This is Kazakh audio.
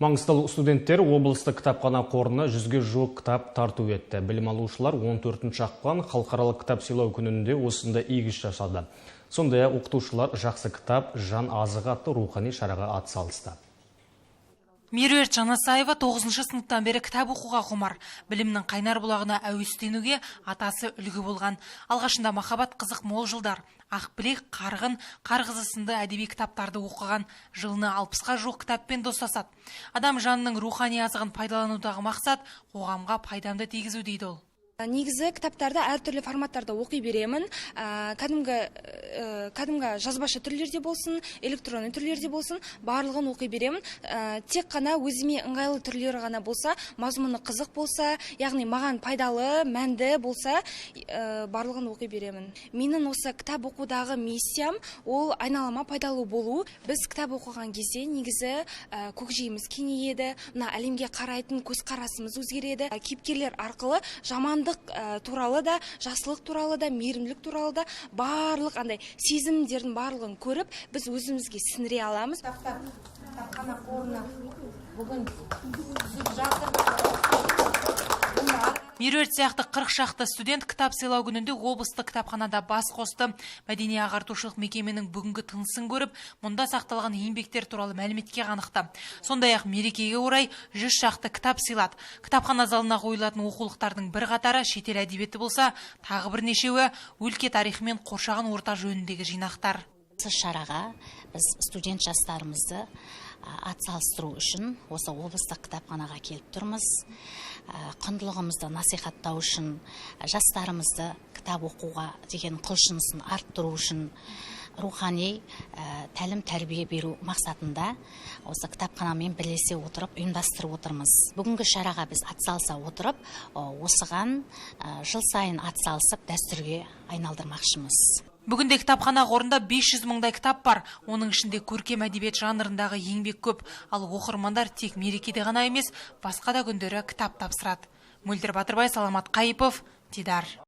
Маңғыстау студенттері облыстық кітапхана қорына 100-ге жуық кітап тарту етті. Білім алушылар 14-ші ақпан халықаралық кітап сыйлау күнінде осында игі іс жасады. Сондай-ақ оқытушылар жақсы кітап, жан азығы атты рухани шараға атсалысты. Меруерт Жанасаева 9-шы сыныптан бері кітап оқуға құмар. Білімнің қайнар бұлағына әуестенуге атасы үлгі болған. Алғашында махаббат қызық мол жылдар. Ақбілек, Қарғын, Қарғызы сынды әдеби кітаптарды оқыған. Жылына 60-ға жуық кітаппен достасады. Адам жанының рухани азығын пайдаланудағы мақсат қоғамға пайдамды тигізу дейді ол. Негізі кітаптарды әртүрлі форматтарда оқи беремін. Кәдімгі жазбаша түрлерде болсын, электронды түрлерде болсын, барлығын оқи беремін. Тек қана өзіме ыңғайлы түрлері ғана болса, мазмұны қызық болса, яғни маған пайдалы, мәнді болса, барлығын оқи беремін. Менің осы кітап оқудағы миссиям ол айналама пайдалы болу. Біз кітап оқыған кезде негізі көкжиіміз кеңейеді, әлемге қарайтын көзқарасымыз өзгереді. Кейіпкерлер арқылы жамандық туралы да, жақсылық туралы да, мейірімділік туралы да барлық андай сезімдердің барлығын көріп, біз өзімізге сіңіре аламыз. Кітапхана қорына бүгін түсіп жатыр. Меруерт сияқты 40 шақты студент кітап сыйлау күнінде облыстық кітапханада бас қосты. Мәдени ағартушылық мекеменің бүгінгі тынысын көріп, мұнда сақталған еңбектер туралы мәліметке қанықты. Сондай-ақ мерекеге орай 100 шақты кітап сыйлады. Кітапхана залына қойылатын оқулықтардың бір қатары шетел әдебиеті болса, тағы бірнешеуі өлке тарихы мен қоршаған орта жөніндегі жинақтар. Шараға біз студент жастарымызды атсалыстыру үшін осы облыстық кітапханаға келіп тұрмыз. Құндылығымызды насихаттау үшін, жастарымызды кітап оқуға деген құлшынысын арттыру үшін, рухани тәлім тәрбие беру мақсатында осы кітапханамен бірлесе отырып ұйымдастырып отырмыз. Бүгінгі шараға біз атсалыса отырып, осыған жыл сайын атсалысып дәстүрге айналдырмақшымыз. Бүгінде кітапхана қорында 500 мыңдай кітап бар. Оның ішінде көркем әдебиет жанрындағы еңбек көп. Ал оқырмандар тек мерекеде ғана емес, басқа да күндері кітап тапсырады. Мөлдір Батырбай, Саламат Қайыпов, Дидар.